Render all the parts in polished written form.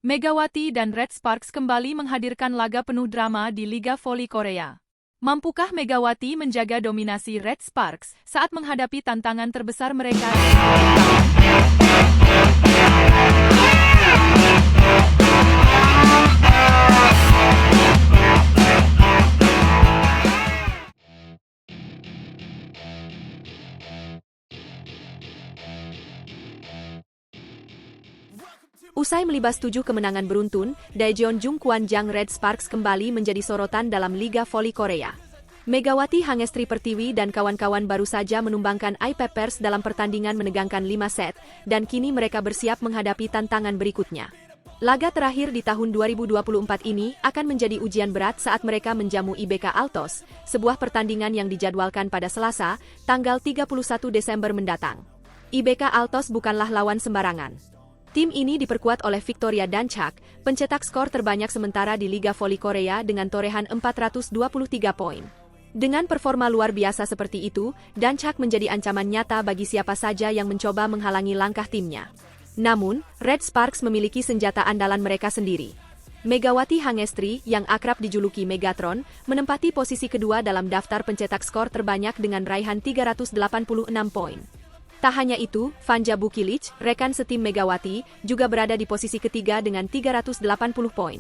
Megawati dan Red Sparks kembali menghadirkan laga penuh drama di Liga Voli Korea. Mampukah Megawati menjaga dominasi Red Sparks saat menghadapi tantangan terbesar mereka? Usai melibas 7 kemenangan beruntun, Daejeon Jungkwan-jang Red Sparks kembali menjadi sorotan dalam Liga Voli Korea. Megawati Hangestri Pertiwi dan kawan-kawan baru saja menumbangkan I-Peppers dalam pertandingan menegangkan 5 set, dan kini mereka bersiap menghadapi tantangan berikutnya. Laga terakhir di tahun 2024 ini akan menjadi ujian berat saat mereka menjamu IBK Altos, sebuah pertandingan yang dijadwalkan pada Selasa, tanggal 31 Desember mendatang. IBK Altos bukanlah lawan sembarangan. Tim ini diperkuat oleh Victoria Danchak, pencetak skor terbanyak sementara di Liga Voli Korea dengan torehan 423 poin. Dengan performa luar biasa seperti itu, Danchak menjadi ancaman nyata bagi siapa saja yang mencoba menghalangi langkah timnya. Namun, Red Sparks memiliki senjata andalan mereka sendiri. Megawati Hangestri, yang akrab dijuluki Megatron, menempati posisi kedua dalam daftar pencetak skor terbanyak dengan raihan 386 poin. Tak hanya itu, Vanja Bukilic, rekan setim Megawati, juga berada di posisi ketiga dengan 380 poin.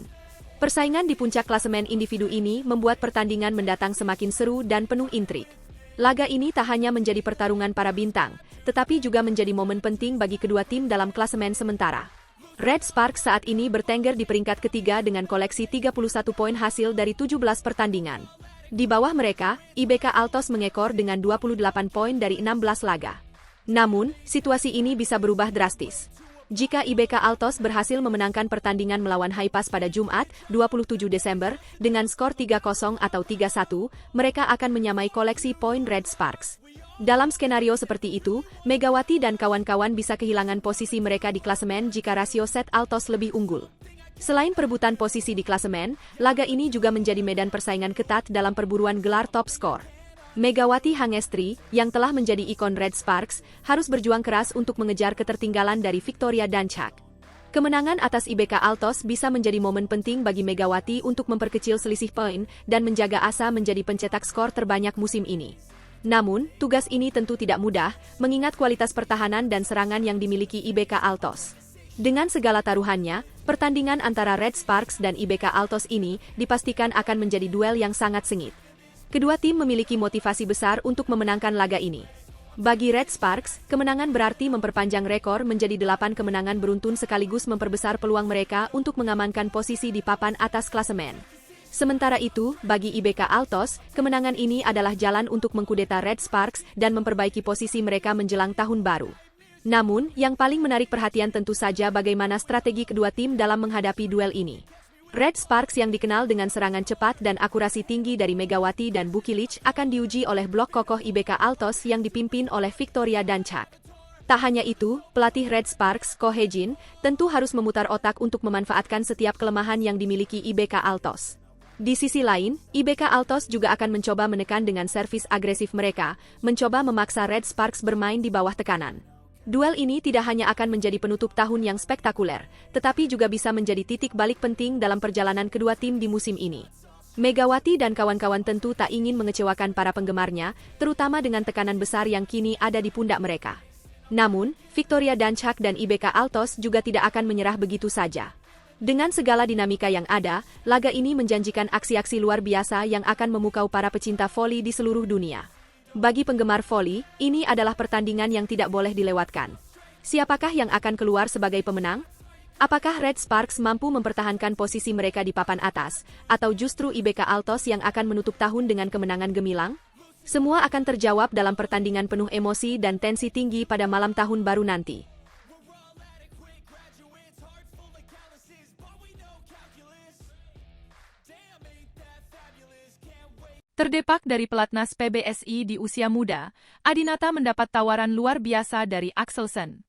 Persaingan di puncak klasemen individu ini membuat pertandingan mendatang semakin seru dan penuh intrik. Laga ini tak hanya menjadi pertarungan para bintang, tetapi juga menjadi momen penting bagi kedua tim dalam klasemen sementara. Red Sparks saat ini bertengger di peringkat ketiga dengan koleksi 31 poin hasil dari 17 pertandingan. Di bawah mereka, IBK Altos mengekor dengan 28 poin dari 16 laga. Namun, situasi ini bisa berubah drastis. Jika IBK Altos berhasil memenangkan pertandingan melawan Haipas pada Jumat, 27 Desember, dengan skor 3-0 atau 3-1, mereka akan menyamai koleksi poin Red Sparks. Dalam skenario seperti itu, Megawati dan kawan-kawan bisa kehilangan posisi mereka di klasemen jika rasio set Altos lebih unggul. Selain perebutan posisi di klasemen, laga ini juga menjadi medan persaingan ketat dalam perburuan gelar top skor. Megawati Hangestri, yang telah menjadi ikon Red Sparks, harus berjuang keras untuk mengejar ketertinggalan dari Victoria Danchak. Kemenangan atas IBK Altos bisa menjadi momen penting bagi Megawati untuk memperkecil selisih poin dan menjaga asa menjadi pencetak skor terbanyak musim ini. Namun, tugas ini tentu tidak mudah, mengingat kualitas pertahanan dan serangan yang dimiliki IBK Altos. Dengan segala taruhannya, pertandingan antara Red Sparks dan IBK Altos ini dipastikan akan menjadi duel yang sangat sengit. Kedua tim memiliki motivasi besar untuk memenangkan laga ini. Bagi Red Sparks, kemenangan berarti memperpanjang rekor menjadi 8 kemenangan beruntun sekaligus memperbesar peluang mereka untuk mengamankan posisi di papan atas klasemen. Sementara itu, bagi IBK Altos, kemenangan ini adalah jalan untuk mengkudeta Red Sparks dan memperbaiki posisi mereka menjelang tahun baru. Namun, yang paling menarik perhatian tentu saja bagaimana strategi kedua tim dalam menghadapi duel ini. Red Sparks yang dikenal dengan serangan cepat dan akurasi tinggi dari Megawati dan Bukilic akan diuji oleh blok kokoh IBK Altos yang dipimpin oleh Victoria Danchak. Tak hanya itu, pelatih Red Sparks, Ko Hye-jin, tentu harus memutar otak untuk memanfaatkan setiap kelemahan yang dimiliki IBK Altos. Di sisi lain, IBK Altos juga akan mencoba menekan dengan servis agresif mereka, mencoba memaksa Red Sparks bermain di bawah tekanan. Duel ini tidak hanya akan menjadi penutup tahun yang spektakuler, tetapi juga bisa menjadi titik balik penting dalam perjalanan kedua tim di musim ini. Megawati dan kawan-kawan tentu tak ingin mengecewakan para penggemarnya, terutama dengan tekanan besar yang kini ada di pundak mereka. Namun, Victoria Danchak dan IBK Altos juga tidak akan menyerah begitu saja. Dengan segala dinamika yang ada, laga ini menjanjikan aksi-aksi luar biasa yang akan memukau para pecinta voli di seluruh dunia. Bagi penggemar voli, ini adalah pertandingan yang tidak boleh dilewatkan. Siapakah yang akan keluar sebagai pemenang? Apakah Red Sparks mampu mempertahankan posisi mereka di papan atas, atau justru IBK Altos yang akan menutup tahun dengan kemenangan gemilang? Semua akan terjawab dalam pertandingan penuh emosi dan tensi tinggi pada malam tahun baru nanti. Terdepak dari pelatnas PBSI di usia muda, Adinata mendapat tawaran luar biasa dari Axelsen.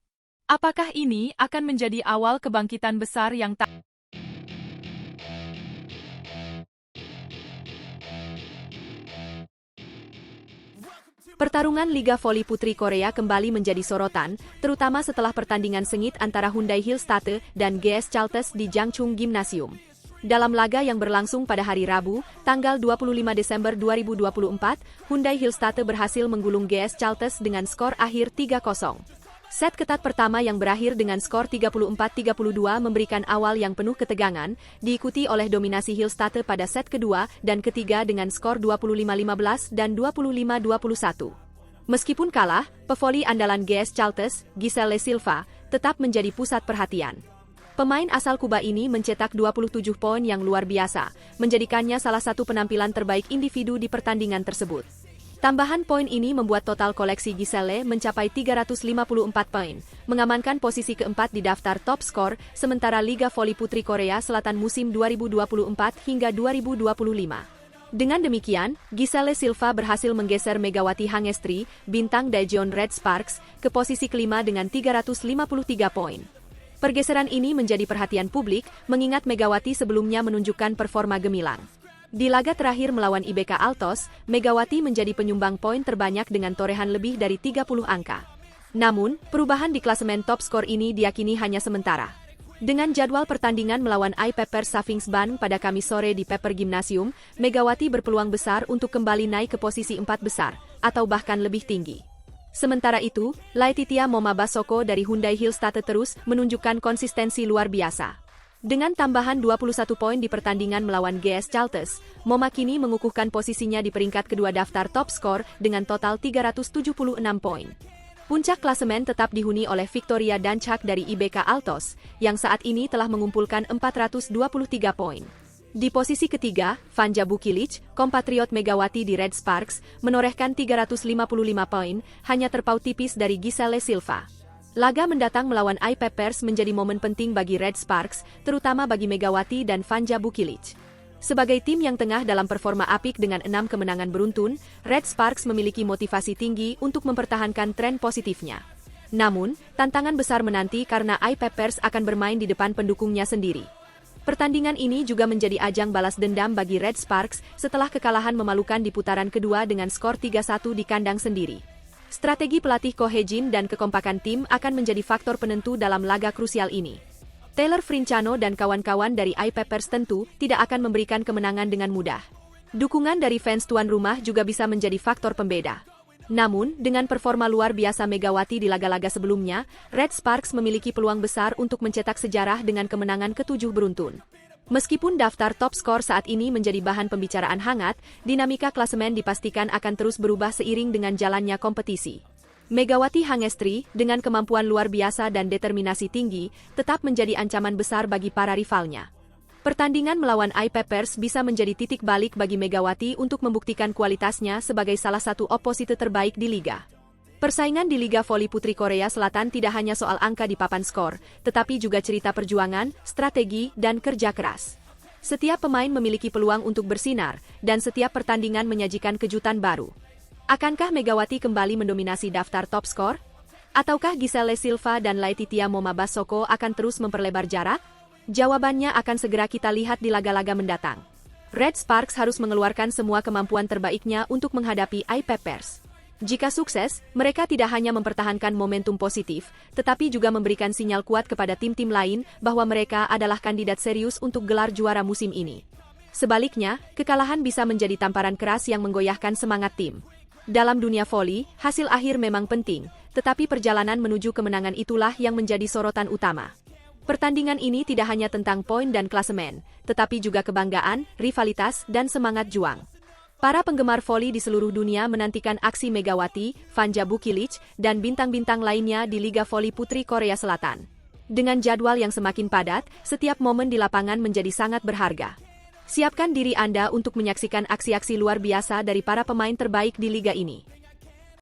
Apakah ini akan menjadi awal kebangkitan besar yang tak Pertarungan Liga Voli Putri Korea kembali menjadi sorotan, terutama setelah pertandingan sengit antara Hyundai Hillstatte dan GS Chalters di Jangchung Gymnasium. Dalam laga yang berlangsung pada hari Rabu, tanggal 25 Desember 2024, Hyundai Hillstatte berhasil menggulung GS Chalters dengan skor akhir 3-0. Set ketat pertama yang berakhir dengan skor 34-32 memberikan awal yang penuh ketegangan, diikuti oleh dominasi Hillstatte pada set kedua dan ketiga dengan skor 25-15 dan 25-21. Meskipun kalah, pevoli andalan GS Chalters, Giselle Silva, tetap menjadi pusat perhatian. Pemain asal Kuba ini mencetak 27 poin yang luar biasa, menjadikannya salah satu penampilan terbaik individu di pertandingan tersebut. Tambahan poin ini membuat total koleksi Giselle mencapai 354 poin, mengamankan posisi keempat di daftar top skor, sementara Liga Voli Putri Korea Selatan musim 2024 hingga 2025. Dengan demikian, Giselle Silva berhasil menggeser Megawati Hangestri, bintang Daejeon Red Sparks, ke posisi kelima dengan 353 poin. Pergeseran ini menjadi perhatian publik, mengingat Megawati sebelumnya menunjukkan performa gemilang. Di laga terakhir melawan IBK Altos, Megawati menjadi penyumbang poin terbanyak dengan torehan lebih dari 30 angka. Namun, perubahan di klasemen top skor ini diyakini hanya sementara. Dengan jadwal pertandingan melawan iPepper Safingsban pada Kamis sore di Pepper Gymnasium, Megawati berpeluang besar untuk kembali naik ke posisi 4 besar, atau bahkan lebih tinggi. Sementara itu, Laetitia Momabasoko dari Hyundai Hillstatte terus menunjukkan konsistensi luar biasa. Dengan tambahan 21 poin di pertandingan melawan GS Chalters, Moma kini mengukuhkan posisinya di peringkat kedua daftar top skor dengan total 376 poin. Puncak klasemen tetap dihuni oleh Victoria Danchak dari IBK Altos, yang saat ini telah mengumpulkan 423 poin. Di posisi ketiga, Vanja Bukilic, kompatriot Megawati di Red Sparks, menorehkan 355 poin, hanya terpaut tipis dari Giselle Silva. Laga mendatang melawan iPeppers menjadi momen penting bagi Red Sparks, terutama bagi Megawati dan Vanja Bukilic. Sebagai tim yang tengah dalam performa apik dengan 6 kemenangan beruntun, Red Sparks memiliki motivasi tinggi untuk mempertahankan tren positifnya. Namun, tantangan besar menanti karena iPeppers akan bermain di depan pendukungnya sendiri. Pertandingan ini juga menjadi ajang balas dendam bagi Red Sparks setelah kekalahan memalukan di putaran kedua dengan skor 3-1 di kandang sendiri. Strategi pelatih Ko Hye-jin dan kekompakan tim akan menjadi faktor penentu dalam laga krusial ini. Taylor Frincano dan kawan-kawan dari iPeppers tentu tidak akan memberikan kemenangan dengan mudah. Dukungan dari fans tuan rumah juga bisa menjadi faktor pembeda. Namun, dengan performa luar biasa Megawati di laga-laga sebelumnya, Red Sparks memiliki peluang besar untuk mencetak sejarah dengan kemenangan ke-7 beruntun. Meskipun daftar top skor saat ini menjadi bahan pembicaraan hangat, dinamika klasemen dipastikan akan terus berubah seiring dengan jalannya kompetisi. Megawati Hangestri, dengan kemampuan luar biasa dan determinasi tinggi, tetap menjadi ancaman besar bagi para rivalnya. Pertandingan melawan iPeppers bisa menjadi titik balik bagi Megawati untuk membuktikan kualitasnya sebagai salah satu oposite terbaik di liga. Persaingan di Liga Voli Putri Korea Selatan tidak hanya soal angka di papan skor, tetapi juga cerita perjuangan, strategi, dan kerja keras. Setiap pemain memiliki peluang untuk bersinar, dan setiap pertandingan menyajikan kejutan baru. Akankah Megawati kembali mendominasi daftar top skor? Ataukah Giselle Silva dan Laetitia Momabasoko akan terus memperlebar jarak? Jawabannya akan segera kita lihat di laga-laga mendatang. Red Sparks harus mengeluarkan semua kemampuan terbaiknya untuk menghadapi iPeppers. Jika sukses, mereka tidak hanya mempertahankan momentum positif, tetapi juga memberikan sinyal kuat kepada tim-tim lain bahwa mereka adalah kandidat serius untuk gelar juara musim ini. Sebaliknya, kekalahan bisa menjadi tamparan keras yang menggoyahkan semangat tim. Dalam dunia voli, hasil akhir memang penting, tetapi perjalanan menuju kemenangan itulah yang menjadi sorotan utama. Pertandingan ini tidak hanya tentang poin dan klasemen, tetapi juga kebanggaan, rivalitas, dan semangat juang. Para penggemar voli di seluruh dunia menantikan aksi Megawati, Vanja Bukilic, dan bintang-bintang lainnya di Liga Voli Putri Korea Selatan. Dengan jadwal yang semakin padat, setiap momen di lapangan menjadi sangat berharga. Siapkan diri Anda untuk menyaksikan aksi-aksi luar biasa dari para pemain terbaik di liga ini.